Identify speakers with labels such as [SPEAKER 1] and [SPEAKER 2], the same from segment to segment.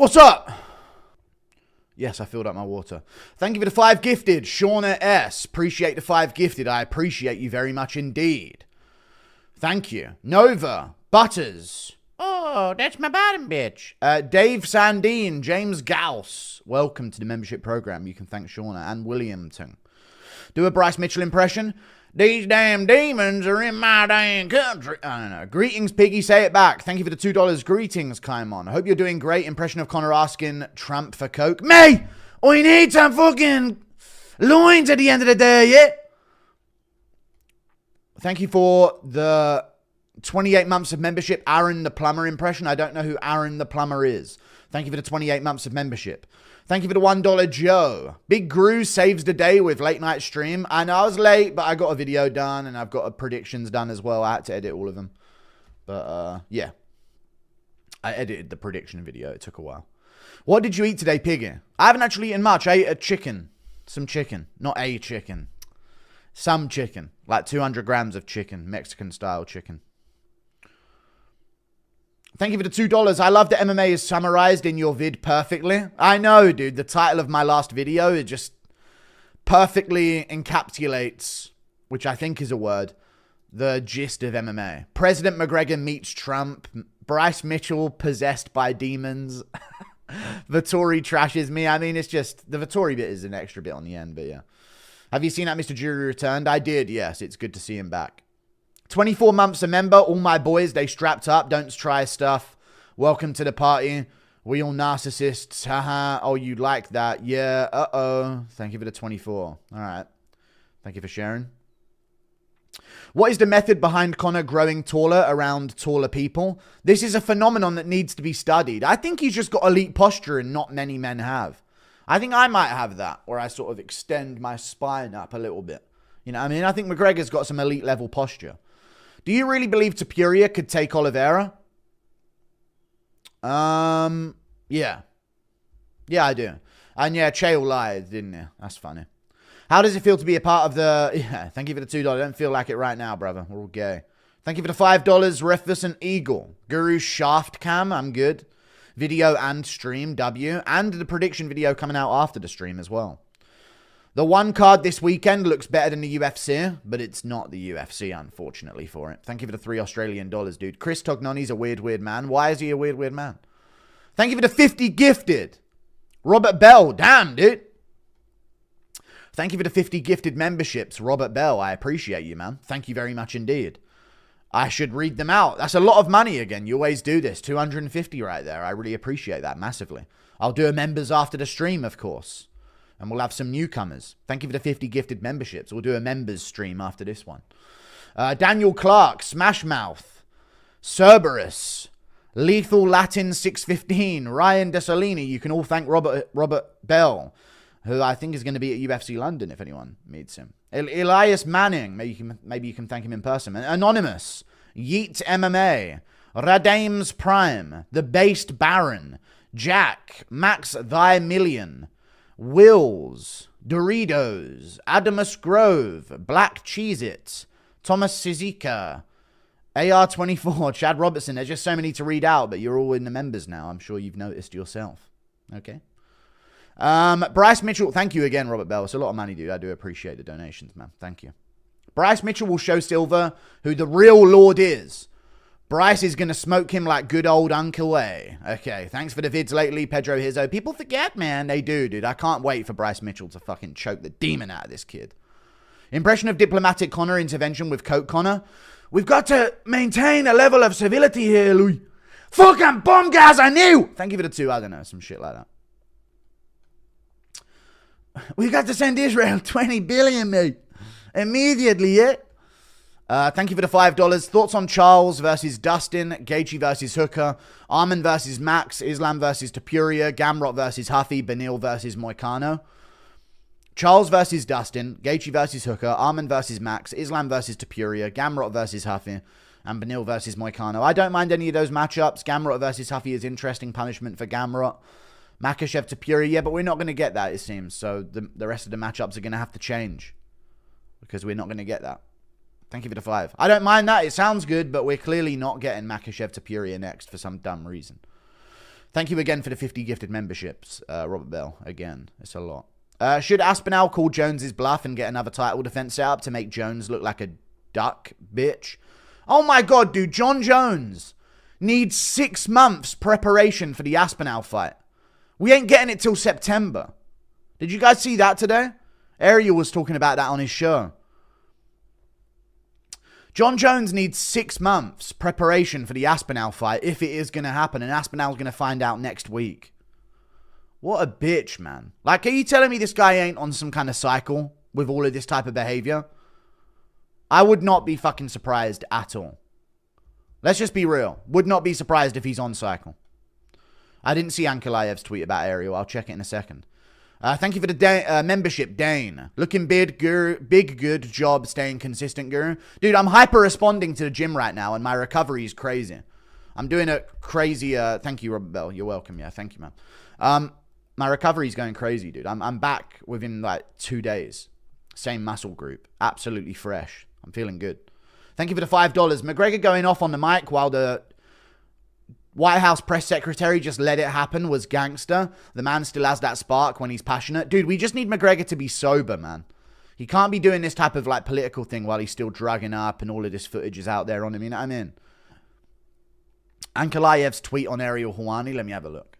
[SPEAKER 1] What's up? Yes, I filled up my water. Thank you for the 5 gifted. Shauna S. Appreciate the 5 gifted. I appreciate you very much indeed. Thank you. Nova. Butters. Oh, that's my bottom bitch. Dave Sandine. James Gauss. Welcome to the membership program. You can thank Shauna and Williamton. Do a Bryce Mitchell impression. These damn demons are in my damn country. I don't know. Greetings, Piggy. Say it back. Thank you for the $2. Greetings, Kaimon. I hope you're doing great. Impression of Connor asking Trump for coke. Me! I need some fucking loins at the end of the day, yeah? Thank you for the 28 months of membership. Aaron the Plumber impression. I don't know who Aaron the Plumber is. Thank you for the 28 months of membership. Thank you for the $1 Joe. Big Gru saves the day with late night stream. I know I was late, but I got a video done and I've got a predictions done as well. I had to edit all of them. But yeah. I edited the prediction video. It took a while. What did you eat today, Piggy? I haven't actually eaten much. I ate a chicken. Some chicken. Not a chicken. Some chicken. Like 200 grams of chicken. Mexican style chicken. Thank you for the $2. I love that MMA is summarized in your vid perfectly. I know, dude. The title of my last video, it just perfectly encapsulates, which I think is a word, the gist of MMA. President McGregor meets Trump. Bryce Mitchell possessed by demons. Vittori trashes me. I mean, it's just, the Vittori bit is an extra bit on the end, but yeah. Have you seen that Mr. Jury returned? I did, yes. It's good to see him back. 24 months a member. All my boys, they strapped up. Don't try stuff. Welcome to the party. We all narcissists. Haha. Oh, you like that? Yeah. Uh-oh. Thank you for the 24. All right. Thank you for sharing. What is the method behind Connor growing taller around taller people? This is a phenomenon that needs to be studied. I think he's just got elite posture and not many men have. I think I might have that, where I sort of extend my spine up a little bit. You know what I mean? I think McGregor's got some elite level posture. Do you really believe Topuria could take Oliveira? Yeah. Yeah, I do. And yeah, Chael lied, didn't he? That's funny. How does it feel to be a part of the... Yeah, thank you for the $2. I don't feel like it right now, brother. We're all gay. Thank you for the $5. Refus Eagle. Guru Shaft Cam, I'm good. Video and stream, W. And the prediction video coming out after the stream as well. The one card this weekend looks better than the UFC, but it's not the UFC, unfortunately, for it. Thank you for the $3 Australian, dude. Chris Tognoni's a weird, weird man. Why is he a weird, weird man? Thank you for the 50 gifted. Robert Bell. Damn, dude. Thank you for the 50 gifted memberships. Robert Bell, I appreciate you, man. Thank you very much indeed. I should read them out. That's a lot of money again. You always do this. 250 right there. I really appreciate that massively. I'll do a members after the stream, of course. And we'll have some newcomers. Thank you for the 50 gifted memberships. We'll do a members stream after this one. Daniel Clark, Smashmouth, Cerberus, Lethal Latin 615, Ryan Desolini. You can all thank Robert Bell, who I think is going to be at UFC London if anyone meets him. Elias Manning. Maybe you can thank him in person. Anonymous, Yeet MMA, Radames Prime, The Based Baron, Jack, Max Thy Million, Wills, Doritos, Adamus Grove, Black Cheez-It, Thomas Sizika, AR24, Chad Robertson. There's just so many to read out, but you're all in the members now. I'm sure you've noticed yourself. Okay. Bryce Mitchell. Thank you again, Robert Bell. It's a lot of money, dude. I do appreciate the donations, man. Thank you. Bryce Mitchell will show Silva who the real Lord is. Bryce is going to smoke him like good old Uncle A. Okay, thanks for the vids lately, Pedro Hizzo. People forget, man. They do, dude. I can't wait for Bryce Mitchell to fucking choke the demon out of this kid. Impression of diplomatic Connor intervention with Coke Connor. We've got to maintain a level of civility here, Louis. Fucking bomb guys, I knew! Thank you for the 2. I don't know, some shit like that. We've got to send Israel 20 billion, mate. Immediately, yeah? Thank you for the $5. Thoughts on Charles versus Dustin, Gaethje versus Hooker, Arman versus Max, Islam versus Topuria, Gamrot versus Huffy, Benil versus Moicano. Charles versus Dustin, Gaethje versus Hooker, Arman versus Max, Islam versus Topuria, Gamrot versus Huffy, and Benil versus Moicano. I don't mind any of those matchups. Gamrot versus Huffy is interesting punishment for Gamrot. Makhachev Topuria, yeah, but we're not going to get that, it seems. So the rest of the matchups are going to have to change because we're not going to get that. Thank you for the 5. I don't mind that. It sounds good, but we're clearly not getting Makhachev Topuria next for some dumb reason. Thank you again for the 50 gifted memberships, Robert Bell. Again, it's a lot. Should Aspinall call Jones's bluff and get another title defense set up to make Jones look like a duck bitch? Oh my god, dude. Jon Jones needs 6 months preparation for the Aspinall fight. We ain't getting it till September. Did you guys see that today? Ariel was talking about that on his show. Jon Jones needs 6 months preparation for the Aspinall fight if it is going to happen. And Aspinall's going to find out next week. What a bitch, man. Like, are you telling me this guy ain't on some kind of cycle with all of this type of behavior? I would not be fucking surprised at all. Let's just be real. Would not be surprised if he's on cycle. I didn't see Ankalaev's tweet about Ariel. I'll check it in a second. Thank you for the membership, Dane. Looking big, Guru. Big good job staying consistent, Guru. Dude, I'm hyper-responding to the gym right now, and my recovery is crazy. I'm doing a crazy... thank you, Robert Bell. You're welcome. Yeah, thank you, man. My recovery is going crazy, dude. I'm back within, like, 2 days. Same muscle group. Absolutely fresh. I'm feeling good. Thank you for the $5. McGregor going off on the mic while the White House press secretary just let it happen was gangster. The man still has that spark when he's passionate. Dude, we just need McGregor to be sober, man. He can't be doing this type of like political thing while he's still drugging up and all of this footage is out there on him. You know what I mean? Ankalaev's tweet on Ariel Helwani. Let me have a look.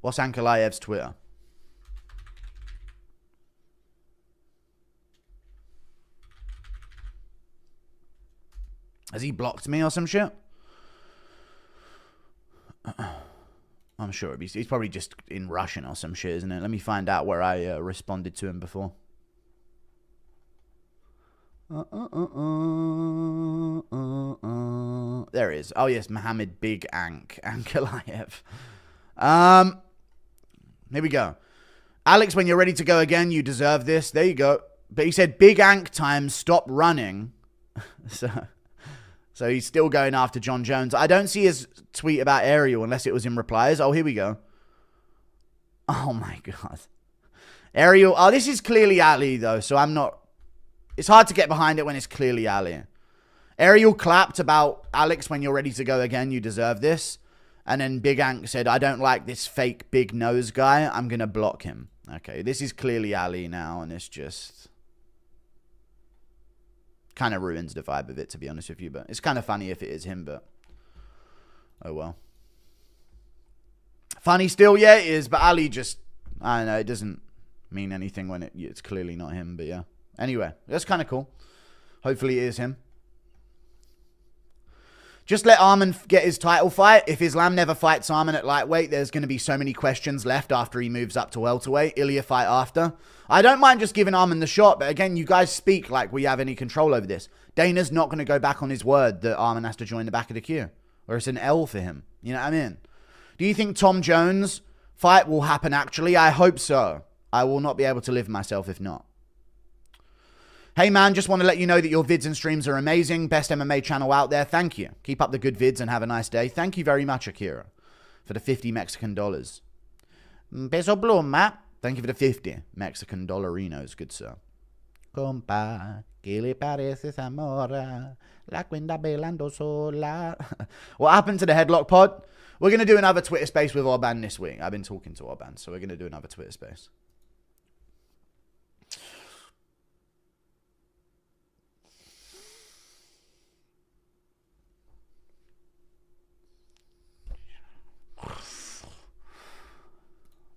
[SPEAKER 1] What's Ankalaev's Twitter? Has he blocked me or some shit? I'm sure he's probably just in Russian or some shit, isn't it? Let me find out where I responded to him before. There he is. Oh yes, Mohammed Big Ankalaev. Here we go. Alex, when you're ready to go again, you deserve this. There you go. But he said, Big Ank time, stop running. So he's still going after Jon Jones. I don't see his tweet about Ariel unless it was in replies. Oh, here we go. Oh, my God. Ariel. Oh, this is clearly Ali, though. So I'm not... It's hard to get behind it when it's clearly Ali. Ariel clapped about, Alex, when you're ready to go again, you deserve this. And then Big Ank said, I don't like this fake big nose guy. I'm going to block him. Okay, this is clearly Ali now, and it's just... kind of ruins the vibe of it, to be honest with you. But it's kind of funny if it is him, but... oh, well. Funny still, yeah, it is. But Ali just... I don't know, it doesn't mean anything when it's clearly not him, but yeah. Anyway, that's kind of cool. Hopefully it is him. Just let Arman get his title fight. If Islam never fights Arman at lightweight, there's going to be so many questions left after he moves up to welterweight. Ilia fight after. I don't mind just giving Arman the shot, but again, you guys speak like we have any control over this. Dana's not going to go back on his word that Arman has to join the back of the queue. Or it's an L for him. You know what I mean? Do you think Tom Jones fight will happen actually? I hope so. I will not be able to live myself if not. Hey man, just want to let you know that your vids and streams are amazing. Best MMA channel out there. Thank you. Keep up the good vids and have a nice day. Thank you very much, Akira, for the 50 Mexican dollars. Peso pluma. Thank you for the 50 Mexican dollarinos, good sir. Compa, que le parece Zamora? La cuenta bailando sola. What happened to the headlock pod? We're going to do another Twitter space with Orban this week. I've been talking to Orban, so we're going to do another Twitter space.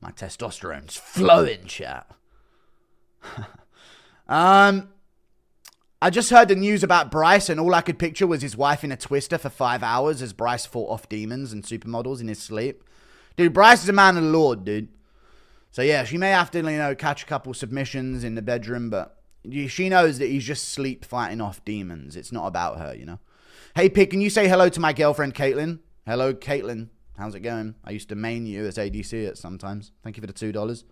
[SPEAKER 1] My testosterone's flowing, chat. I just heard the news about Bryce, and all I could picture was his wife in a twister for 5 hours as Bryce fought off demons and supermodels in his sleep. Dude, Bryce is a man of the Lord, dude. So yeah, she may have to, you know, catch a couple submissions in the bedroom, but she knows that he's just sleep fighting off demons. It's not about her, you know. Hey, Pig, can you say hello to my girlfriend, Caitlin? Hello, Caitlin. How's it going? I used to main you as ADC at sometimes. Thank you for the $2.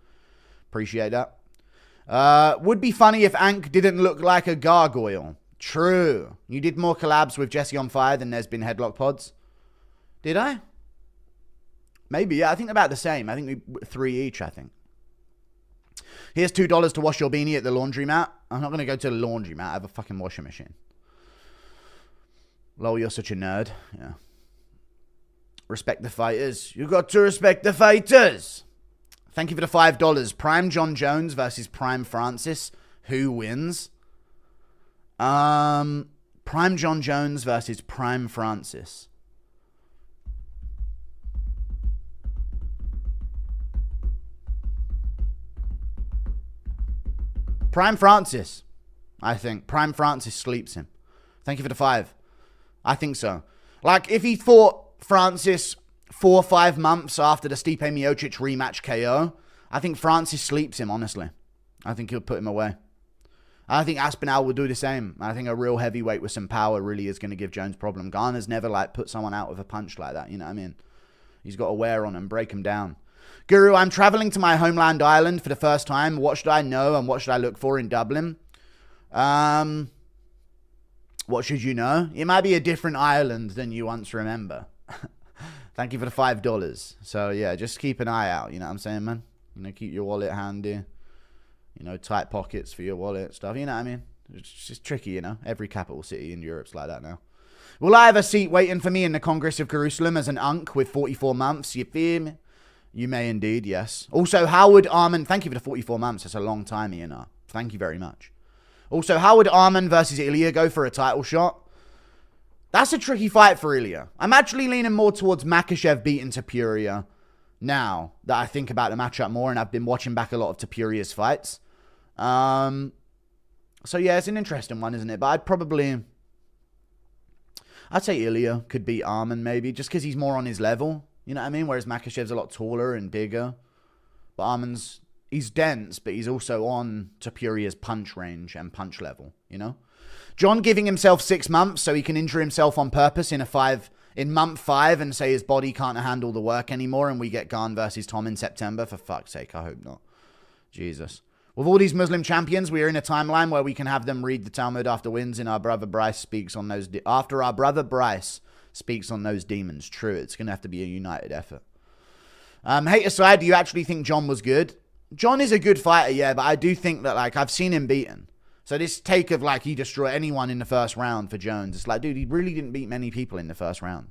[SPEAKER 1] Appreciate that. Would be funny if Ank didn't look like a gargoyle. True. You did more collabs with Jesse on Fire than there's been headlock pods. Did I? Maybe, yeah. I think about the same. I think we 3 each, I think. Here's $2 to wash your beanie at the laundromat. I'm not going to go to the laundromat. I have a fucking washing machine. Lol, you're such a nerd. Yeah. Respect the fighters. You got to respect the fighters. Thank you for the $5. Prime Jon Jones versus Prime Francis. Who wins? Prime Jon Jones versus Prime Francis. Prime Francis, I think. Prime Francis sleeps him. Thank you for the 5. I think so. Like, if he fought Francis 4 or 5 months after the Stipe Miocic rematch KO, I think Francis sleeps him, honestly. I think he'll put him away. I think Aspinall will do the same. I think a real heavyweight with some power really is going to give Jones problem. Garner's never, like, put someone out with a punch like that, you know what I mean? He's got to wear on him, break him down. Guru, I'm traveling to my homeland Ireland for the first time. What should I know and what should I look for in Dublin? What should you know? It might be a different Ireland than you once remember. Thank you for the $5. So, yeah, just keep an eye out. You know what I'm saying, man? You know, keep your wallet handy. You know, tight pockets for your wallet stuff. You know what I mean? It's just tricky, you know? Every capital city in Europe's like that now. Will I have a seat waiting for me in the Congress of Jerusalem as an unk with 44 months? You feel me? You may indeed, yes. Also, how would Arman... Thank you for the 44 months. That's a long time, Ian. Thank you very much. Also, how would Arman versus Ilia go for a title shot? That's a tricky fight for Ilia. I'm actually leaning more towards MAKHACHEV beating Topuria now that I think about the matchup more, and I've been watching back a lot of Topuria's fights. So, yeah, it's an interesting one, isn't it? But I'd say Ilia could beat Arman, maybe, just because he's more on his level. You know what I mean? Whereas MAKHACHEV's a lot taller and bigger. But Arman's, he's dense, but he's also on Topuria's punch range and punch level, you know? Jon giving himself 6 months so he can injure himself on purpose in month 5 and say his body can't handle the work anymore and we get Gane versus Tom in September. For fuck's sake, I hope not. Jesus. With all these Muslim champions, we are in a timeline where we can have them read the Talmud after wins and our brother Bryce speaks on those... After our brother Bryce speaks on those demons. True, it's going to have to be a united effort. Hate aside, do you actually think Jon was good? Jon is a good fighter, yeah, but I do think that, like, I've seen him beaten. So this take of, like, he destroyed anyone in the first round for Jones, it's like, dude, he really didn't beat many people in the first round.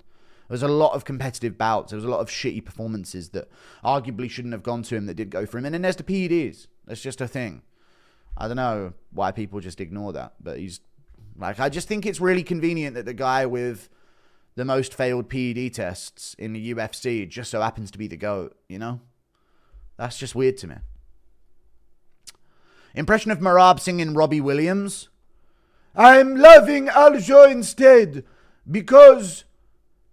[SPEAKER 1] There was a lot of competitive bouts. There was a lot of shitty performances that arguably shouldn't have gone to him that did go for him. And then there's the PEDs. That's just a thing. I don't know why people just ignore that. But he's, like, I just think it's really convenient that the guy with the most failed PED tests in the UFC just so happens to be the GOAT, you know? That's just weird to me. Impression of Marab singing Robbie Williams. I'm loving Aljo instead because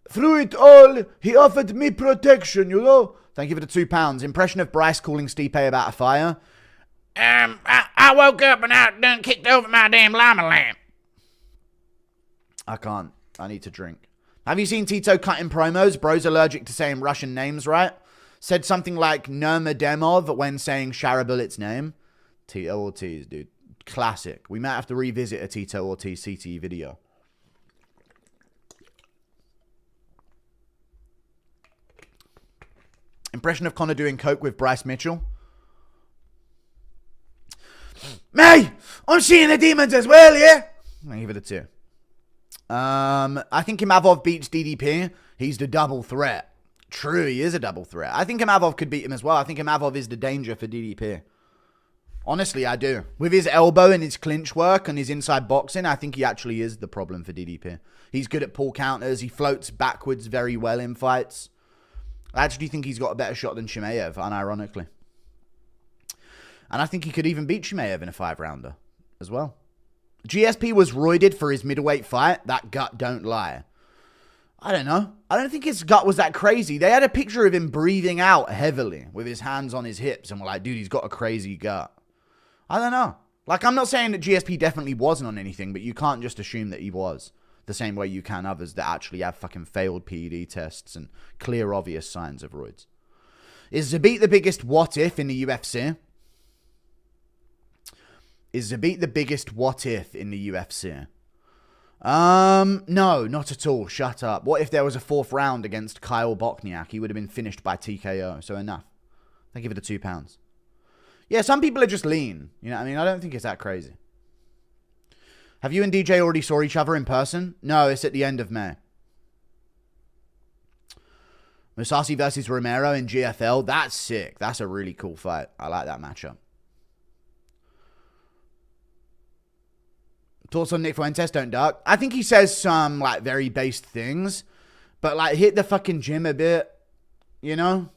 [SPEAKER 1] through it all, he offered me protection, you know? Thank you for the £2. Impression of Bryce calling Stipe about a fire. I woke up and I done kicked over my damn llama lamp. I can't. I need to drink. Have you seen Tito cutting promos? Bro's allergic to saying Russian names, right? Said something like Nurmagomedov when saying Sharabulet's name. Tito Ortiz, dude. Classic. We might have to revisit a Tito Ortiz CTE video. Impression of Conor doing coke with Bryce Mitchell. Mate, I'm seeing the demons as well, yeah? I'll give it a 2. I think Imavov beats DDP. He's the double threat. True, he is a double threat. I think Imavov could beat him as well. I think Imavov is the danger for DDP. Honestly, I do. With his elbow and his clinch work and his inside boxing, I think he actually is the problem for DDP. He's good at pull counters. He floats backwards very well in fights. I actually think he's got a better shot than Chimaev, unironically. And I think he could even beat Chimaev in a 5-rounder as well. GSP was roided for his middleweight fight. That gut don't lie. I don't know. I don't think his gut was that crazy. They had a picture of him breathing out heavily with his hands on his hips and were like, dude, he's got a crazy gut. I don't know. Like, I'm not saying that GSP definitely wasn't on anything, but you can't just assume that he was. The same way you can others that actually have fucking failed PED tests and clear, obvious signs of roids. Is Zabit the biggest what if in the UFC? Is Zabit the biggest what if in the UFC? No, not at all. Shut up. What if there was a 4th round against Kyle Bochniak? He would have been finished by TKO. So enough. Thank you for the £2. Yeah, some people are just lean. You know what I mean? I don't think it's that crazy. Have you and DJ already saw each other in person? No, it's at the end of May. Musashi versus Romero in GFL. That's sick. That's a really cool fight. I like that matchup. Thoughts on Nick Fuentes? Don't duck. I think he says some, like, very based things. But, like, hit the fucking gym a bit. You know?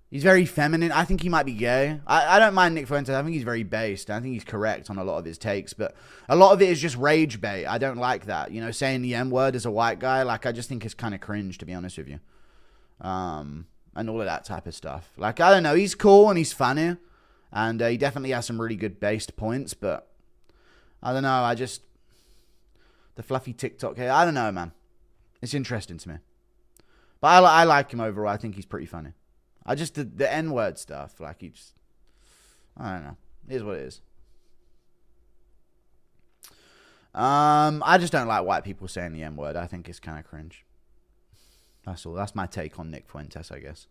[SPEAKER 1] He's very feminine. I think he might be gay. I don't mind Nick Fuentes. I think he's very based. I think he's correct on a lot of his takes. But a lot of it is just rage bait. I don't like that. You know, saying the M-word as a white guy. Like, I just think it's kind of cringe, to be honest with you. And all of that type of stuff. Like, I don't know. He's cool and he's funny. And he definitely has some really good based points. But I don't know. The fluffy TikTok here. I don't know, man. It's interesting to me. But I like him overall. I think he's pretty funny. The N-word stuff, like, I don't know. It is what it is. I just don't like white people saying the N-word. I think it's kind of cringe. That's all. That's my take on Nick Fuentes, I guess.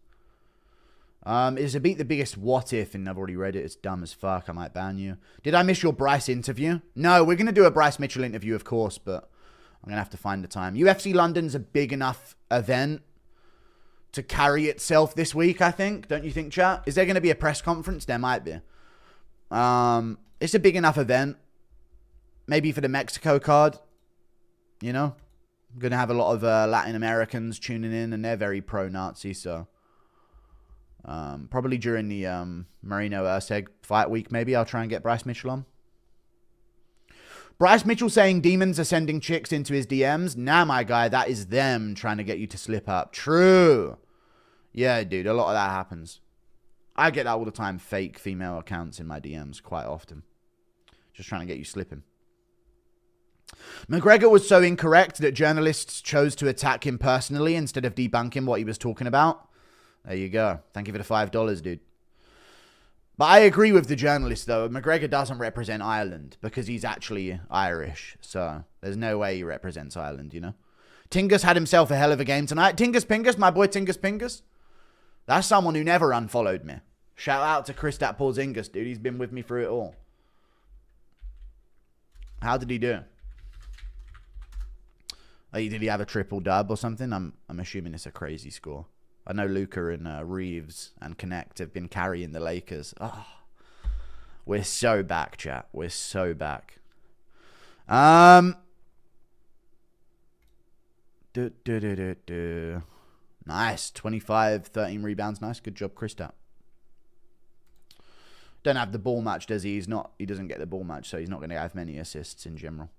[SPEAKER 1] Is a beat the biggest what if, and I've already read it. It's dumb as fuck. I might ban you. Did I miss your Bryce interview? No, we're going to do a Bryce Mitchell interview, of course, but I'm going to have to find the time. UFC London's a big enough event to carry itself this week, I think. Don't you think, chat? Is there going to be a press conference? There might be. It's a big enough event. Maybe for the Mexico card. You know? I'm going to have a lot of Latin Americans tuning in, and they're very pro-Nazi, so... probably during the Marino Erceg fight week, maybe I'll try and get Bryce Mitchell on. Bryce Mitchell saying demons are sending chicks into his DMs. Nah, my guy, that is them trying to get you to slip up. True. Yeah, dude, a lot of that happens. I get that all the time. Fake female accounts in my DMs quite often. Just trying to get you slipping. McGregor was so incorrect that journalists chose to attack him personally instead of debunking what he was talking about. There you go. Thank you for the $5, dude. But I agree with the journalist, though. McGregor doesn't represent Ireland because he's actually Irish. So there's no way he represents Ireland, you know? Tingus had himself a hell of a game tonight. Tingus Pingus, my boy Tingus Pingus. That's someone who never unfollowed me. Shout out to Kristaps Porzingis, dude. He's been with me through it all. How did he do? Did he have a triple dub or something? I'm assuming it's a crazy score. I know Luka and Reeves and Connect have been carrying the Lakers. Oh, we're so back, chat. We're so back. Nice. 25, 13 rebounds. Nice. Good job, Kristaps. Don't have the ball match, does he? He doesn't get the ball match, so he's not going to have many assists in general.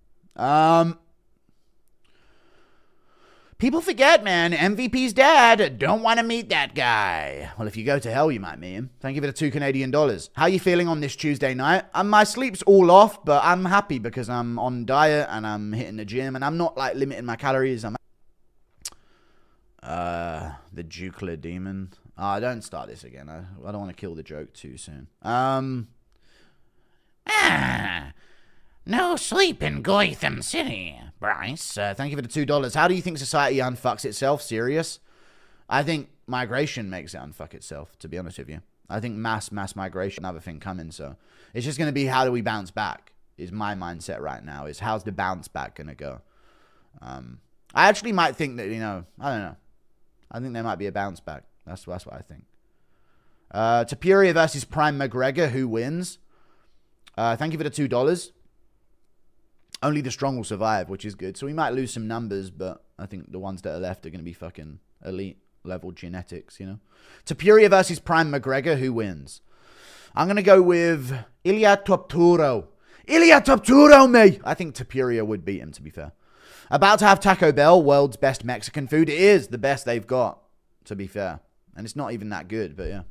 [SPEAKER 1] People forget, man. MVP's dad. Don't want to meet that guy. Well, if you go to hell, you might meet him. Thank you for the $2 Canadian. How are you feeling on this Tuesday night? My sleep's all off, but I'm happy because I'm on diet and I'm hitting the gym and I'm not like limiting my calories. The Jukla demon. Don't start this again. I don't want to kill the joke too soon. No sleep in Gotham City, Bryce. Thank you for the $2. How do you think society unfucks itself? Serious? I think migration makes it unfuck itself, to be honest with you. I think mass migration, another thing coming. So it's just going to be how do we bounce back is my mindset right now. Is how's the bounce back going to go? I actually might think that, you know, I don't know. I think there might be a bounce back. That's what I think. Topuria versus Prime McGregor. Who wins? Thank you for the $2. Only the strong will survive, which is good. So we might lose some numbers, but I think the ones that are left are going to be fucking elite level genetics, you know? Topuria versus Prime McGregor. Who wins? I'm going to go with Ilia Topuria. Ilia Topuria, mate! I think Topuria would beat him, to be fair. About to have Taco Bell, world's best Mexican food. It is the best they've got, to be fair. And it's not even that good, but yeah.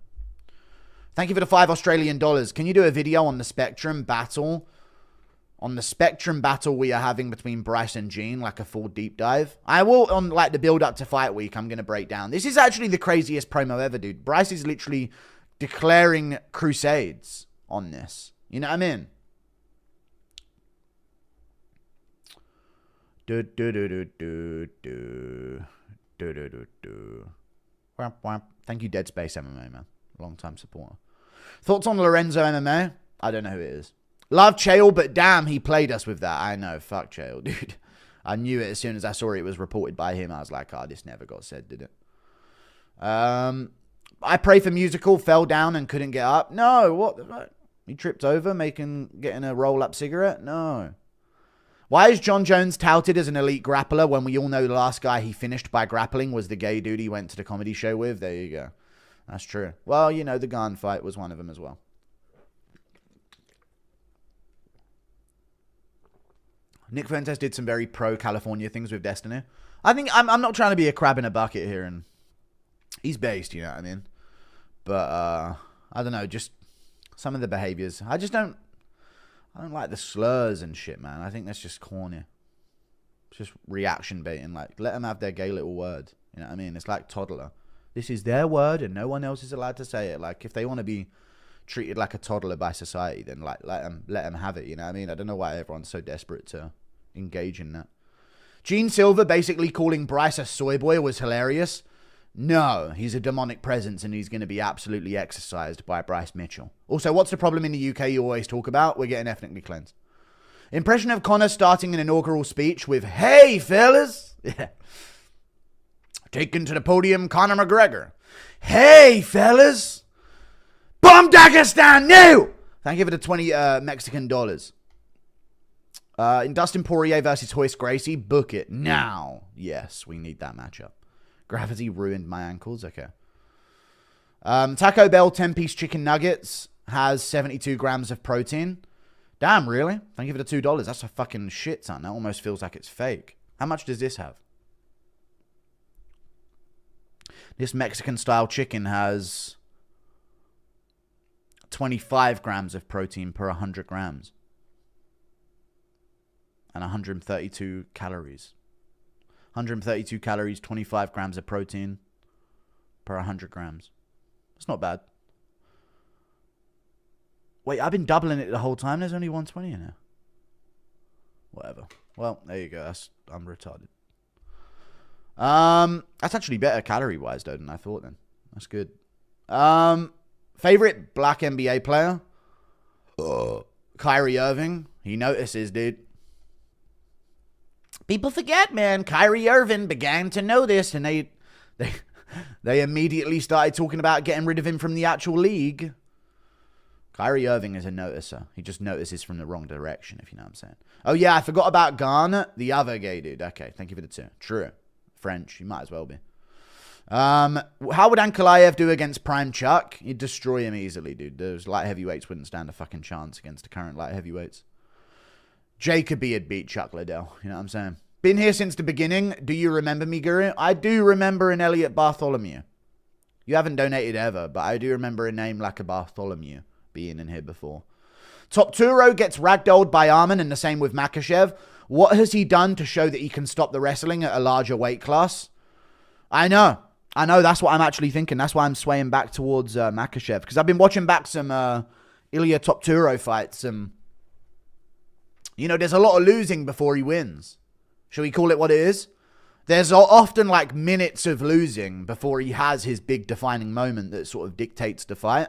[SPEAKER 1] Thank you for the $5 Australian. Can you do a video on the Spectrum battle? On the Spectrum battle we are having between Bryce and Gene, like a full deep dive. I will, on like the build up to fight week, I'm going to break down. This is actually the craziest promo ever, dude. Bryce is literally declaring crusades on this. You know what I mean? Thank you, Dead Space MMA, man. Long time supporter. Thoughts on Lorenzo MMA? I don't know who it is. Love Chael, but damn, he played us with that. I know. Fuck Chael, dude. I knew it as soon as I saw it was reported by him. I was like, oh, this never got said, did it? I pray for musical, fell down and couldn't get up. No, what? He tripped over getting a roll-up cigarette? No. Why is Jon Jones touted as an elite grappler when we all know the last guy he finished by grappling was the gay dude he went to the comedy show with? There you go. That's true. Well, you know, the Garn fight was one of them as well. Nick Fuentes did some very pro-California things with Destiny. I think I'm not trying to be a crab in a bucket here, and he's based, you know what I mean? But, I don't know, just some of the behaviors. I don't like the slurs and shit, man. I think that's just corny. It's just reaction baiting. Like, let them have their gay little word. You know what I mean? It's like toddler. This is their word and no one else is allowed to say it. Like, if they want to be treated like a toddler by society, then like let them have it, you know what I mean? I don't know why everyone's so desperate to engage in that. Gene Silva basically calling Bryce a soy boy was hilarious. No, he's a demonic presence and he's going to be absolutely exorcised by Bryce Mitchell. Also, what's the problem in the UK you always talk about? We're getting ethnically cleansed. Impression of Conor starting an inaugural speech with, "Hey, fellas." Yeah. Taken to the podium, Conor McGregor. "Hey, fellas. Bomb Dagestan now." Thank you for the 20 Mexican dollars. In Dustin Poirier versus Royce Gracie, book it now. Yes, we need that matchup. Gravity ruined my ankles. Okay. Taco Bell 10-piece chicken nuggets has 72 grams of protein. Damn, really? Thank you for the $2. That's a fucking shit ton. That almost feels like it's fake. How much does this have? This Mexican-style chicken has 25 grams of protein per 100 grams. And 132 calories. 132 calories, 25 grams of protein per 100 grams. It's not bad. Wait, I've been doubling it the whole time. There's only 120 in here. Whatever. Well, there you go. I'm retarded. That's actually better calorie-wise, though, than I thought then. That's good. Favorite black NBA player? Kyrie Irving. He notices, dude. People forget, man. Kyrie Irving began to know this, and they immediately started talking about getting rid of him from the actual league. Kyrie Irving is a noticer. He just notices from the wrong direction, if you know what I'm saying. Oh, yeah, I forgot about Garner, the other gay dude. Okay, thank you for the two. True. French. He might as well be. How would Ankalaev do against Prime Chuck? He'd destroy him easily, dude. Those light heavyweights wouldn't stand a fucking chance against the current light heavyweights. Jacoby had beat Chuck Liddell. You know what I'm saying? Been here since the beginning. Do you remember me, Guru? I do remember an Elliot Bartholomew. You haven't donated ever, but I do remember a name like a Bartholomew being in here before. Topuria gets ragdolled by Arman, and the same with Makhachev. What has he done to show that he can stop the wrestling at a larger weight class? I know. That's what I'm actually thinking. That's why I'm swaying back towards Makhachev. Because I've been watching back some Ilia Topuria fights. And, you know, there's a lot of losing before he wins. Shall we call it what it is? There's often like minutes of losing before he has his big defining moment that sort of dictates the fight.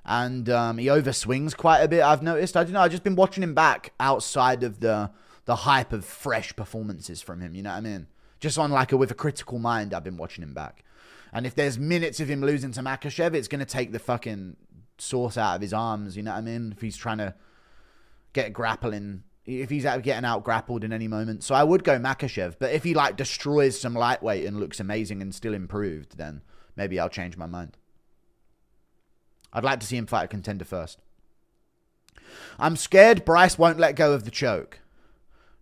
[SPEAKER 1] And he overswings quite a bit, I've noticed. I don't know. I've just been watching him back outside of the hype of fresh performances from him. You know what I mean? Just on like with a critical mind, I've been watching him back. And if there's minutes of him losing to Makhachev, it's going to take the fucking sauce out of his arms. You know what I mean? If he's trying to get grappling, if he's getting out grappled in any moment. So I would go Makhachev. But if he like destroys some lightweight and looks amazing and still improved, then maybe I'll change my mind. I'd like to see him fight a contender first. I'm scared Bryce won't let go of the choke.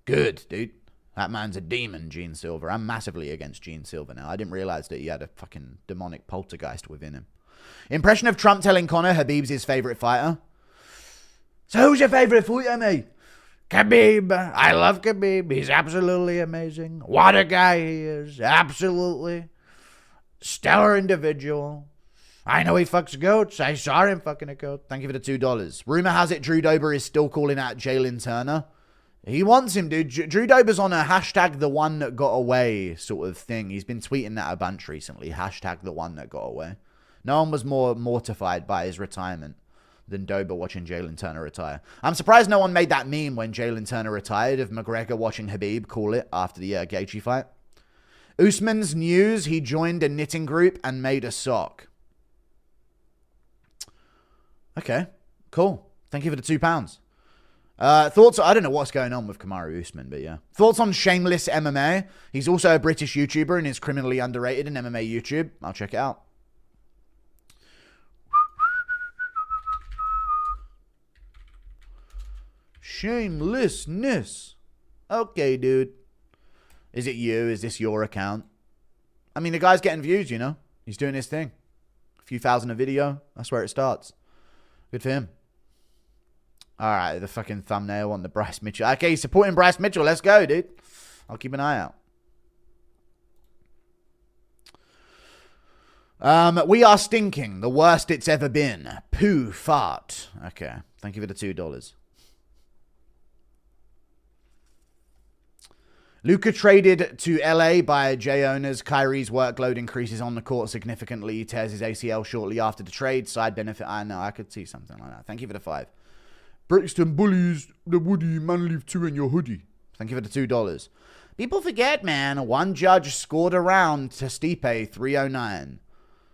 [SPEAKER 1] Good, dude. That man's a demon, Gene Silva. I'm massively against Gene Silva now. I didn't realize that he had a fucking demonic poltergeist within him. Impression of Trump telling Conor Khabib's his favorite fighter. So who's your favorite fighter, mate? Khabib. I love Khabib. He's absolutely amazing. What a guy he is. Absolutely. Stellar individual. I know he fucks goats. I saw him fucking a goat. Thank you for the $2. Rumor has it Drew Dober is still calling out Jalen Turner. He wants him, dude. Drew Dober's on a hashtag the one that got away sort of thing. He's been tweeting that a bunch recently. Hashtag the one that got away. No one was more mortified by his retirement than Dober watching Jalen Turner retire. I'm surprised no one made that meme when Jalen Turner retired of McGregor watching Khabib call it after the Gaethje fight. Usman's news, he joined a knitting group and made a sock. Okay, cool. Thank you for the £2. Thoughts, I don't know what's going on with Kamaru Usman, but yeah. Thoughts on Shameless MMA? He's also a British YouTuber and is criminally underrated in MMA YouTube. I'll check it out. Shamelessness. Okay, dude. Is it you? Is this your account? I mean, the guy's getting views, you know. He's doing his thing. A few thousand a video. That's where it starts. Good for him. All right, the fucking thumbnail on the Bryce Mitchell. Okay, he's supporting Bryce Mitchell. Let's go, dude. I'll keep an eye out. We are stinking. The worst it's ever been. Poo fart. Okay. Thank you for the $2. Luka traded to LA by J owners. Kyrie's workload increases on the court significantly. He tears his ACL shortly after the trade. Side benefit. I know. I could see something like that. Thank you for the 5. Brixton bullies the Woody. Man, leave 2 in your hoodie. Thank you for the $2. People forget, man. One judge scored a round to Stipe 309.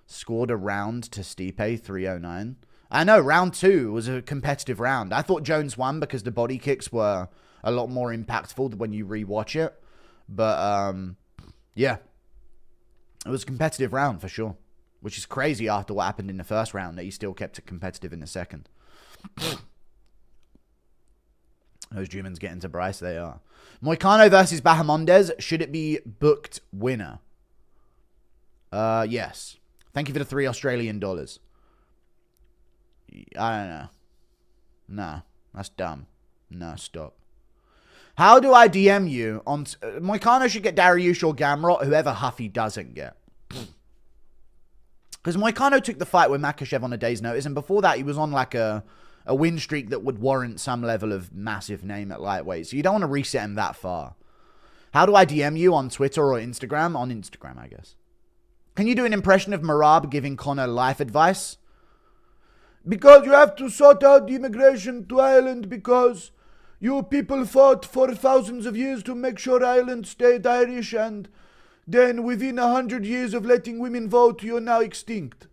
[SPEAKER 1] Scored a round to Stipe 309. I know. Round 2 was a competitive round. I thought Jones won because the body kicks were a lot more impactful when you rewatch it. But, yeah. It was a competitive round for sure. Which is crazy after what happened in the first round that he still kept it competitive in the second. Those Germans get into Bryce, they are. Moicano versus Bahamondes. Should it be booked winner? Yes. Thank you for the $3 Australian. I don't know. No, that's dumb. No, stop. How do I DM you on... Moicano should get Dariush or Gamrot, whoever Huffy doesn't get. Because Moicano took the fight with Makhachev on a day's notice, and before that he was on like a win streak that would warrant some level of massive name at lightweight. So you don't want to reset him that far. How do I DM you? On Twitter or Instagram? On Instagram, I guess. Can you do an impression of Marab giving Conor life advice? Because you have to sort out the immigration to Ireland because you people fought for thousands of years to make sure Ireland stayed Irish, and then within 100 years of letting women vote, you're now extinct.